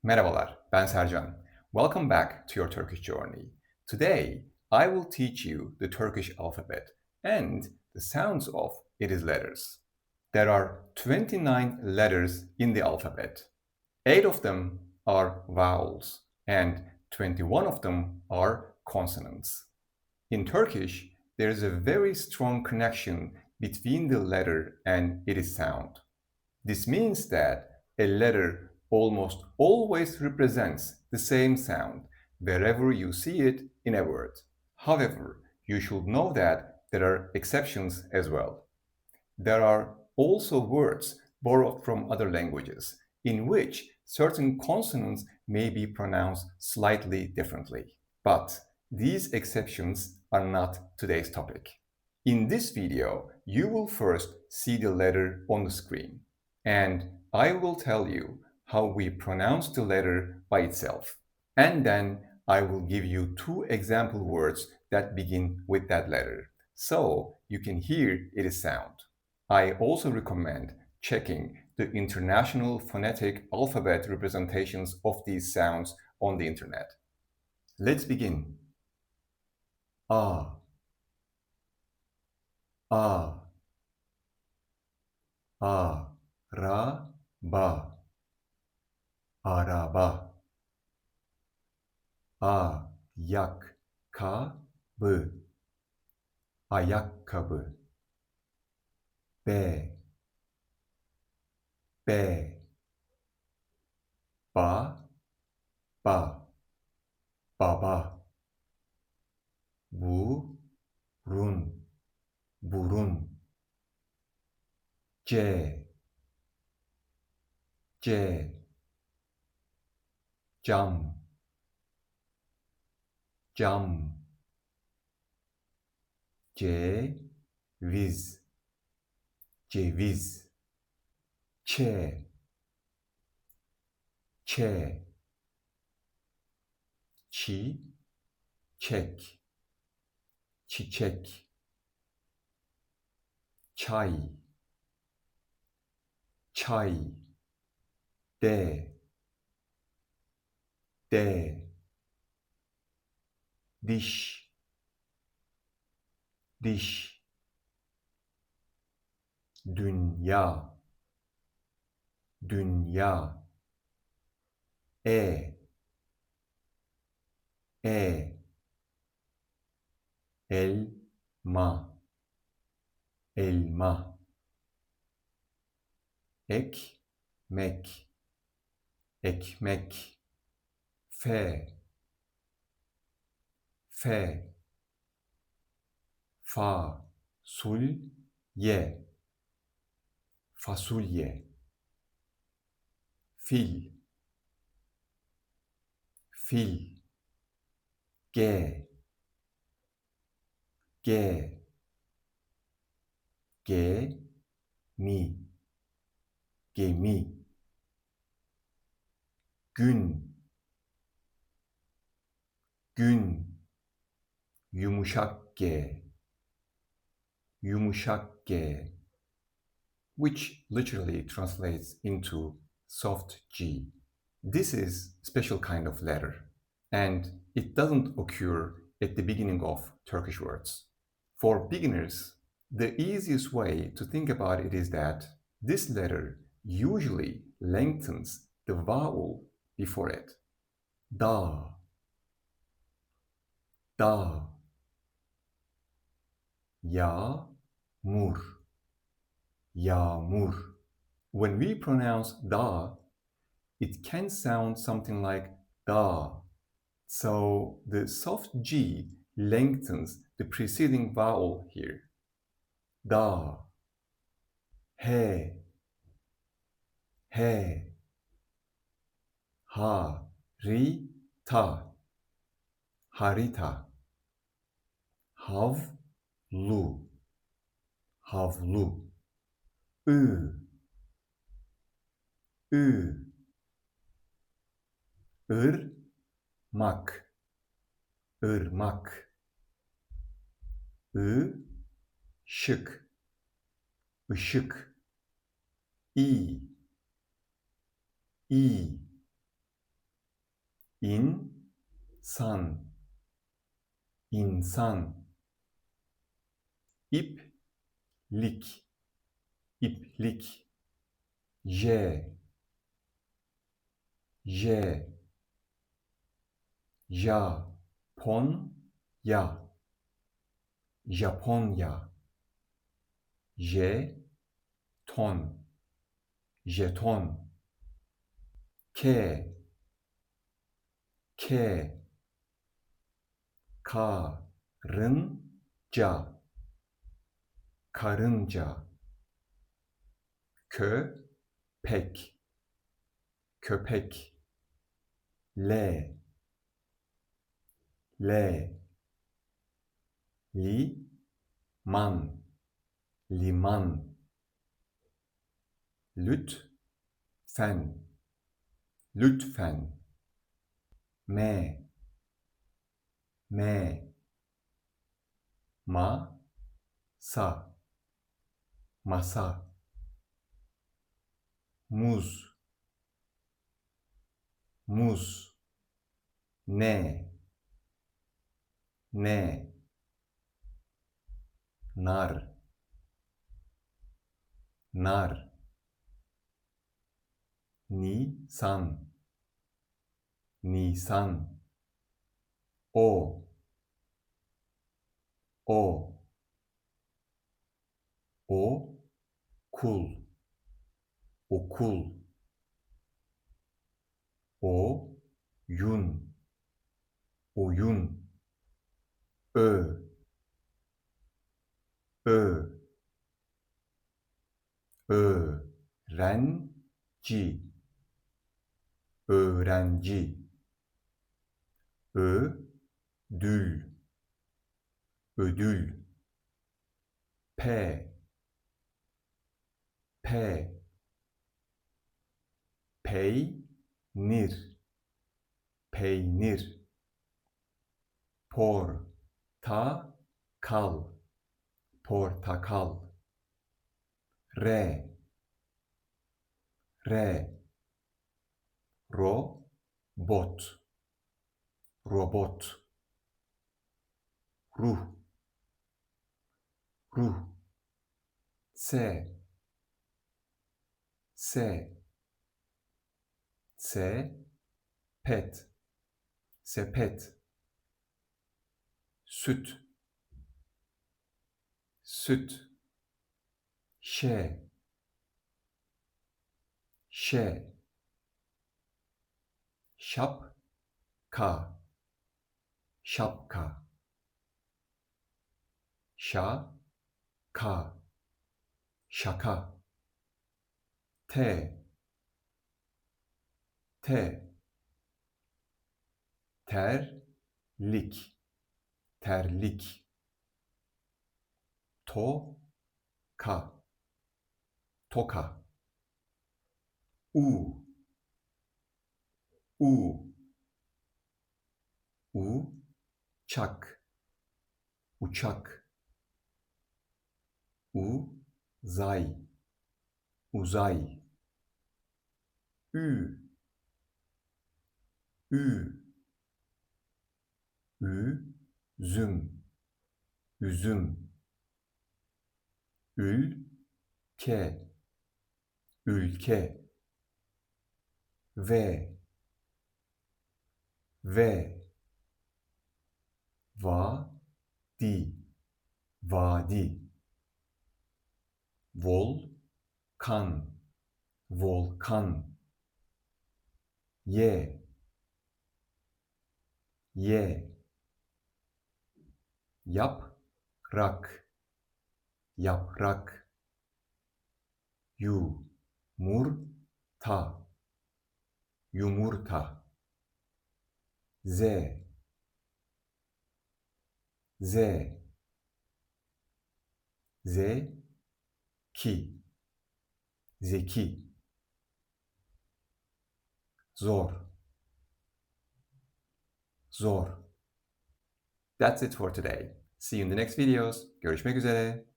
Merhabalar, ben Sercan. Welcome back to your Turkish journey. Today, I will teach you the Turkish alphabet and the sounds of its letters. There are 29 letters in the alphabet. 8 of them are vowels and 21 of them are consonants. In Turkish, there is a very strong connection between the letter and its sound. This means that a letter almost always represents the same sound wherever you see it in a word. However, you should know that there are exceptions as well. There are also words borrowed from other languages in which certain consonants may be pronounced slightly differently. But these exceptions are not today's topic. In this video, you will first see the letter on the screen, and I will tell you how we pronounce the letter by itself. And then I will give you 2 example words that begin with that letter, so you can hear its sound. I also recommend checking the international phonetic alphabet representations of these sounds on the internet. Let's begin. A, a, araba, araba, ayakkabı, ayakkabı, B, B, ba, ba, baba, burun, burun, C, C, cam, cam, ceviz, ceviz, Ç, Ç, çiçek, çiçek, çay, çay, D, D, diş, diş, dünya, dünya, E, E, elma, elma, ekmek, ekmek, F, F, fasulye, fasulye, fil, fil, G, G, gemi, gemi, gün, gün, yumuşak G, yumuşak G, which literally translates into soft G. This is a special kind of letter, and it doesn't occur at the beginning of Turkish words. For beginners, the easiest way to think about it is that this letter usually lengthens the vowel before it. Da, da, yağmur, yağmur. When we pronounce da, it can sound something like da. So the soft G lengthens the preceding vowel here. Da, he, he, harita, harita, havlu, havlu, ı, ı, ırmak, ırmak, ışık, ışık, i, İnsan, insan. İplik, iplik. J, Japonya, Japonya. Jeton, jeton. K, karınca, karınca. Köpek, köpek. L, liman, liman. Lütfen, lütfen. M, masa, masa. Muz, muz. Ne, nar, nar. Nisan, nisan. Okul, okul. Oyun, oyun. Öğrenci, öğrenci. Ödül, ödül. Peynir, peynir. Portakal, portakal. Robot, robot. Ruh, ruh. Sepet, sepet. Süt, süt. Şapka, şapka. Şaka, şaka. Terlik, terlik. Toka, toka. Uçak, uçak. Uzay, uzay. Üzüm, üzüm. Ülke, ülke. Vadi, vadi. Volkan, volkan. Yaprak, yaprak. Yumurta, yumurta. Zeki, zeki. Zor, zor. That's it for today. See you in the next videos. Görüşmek üzere.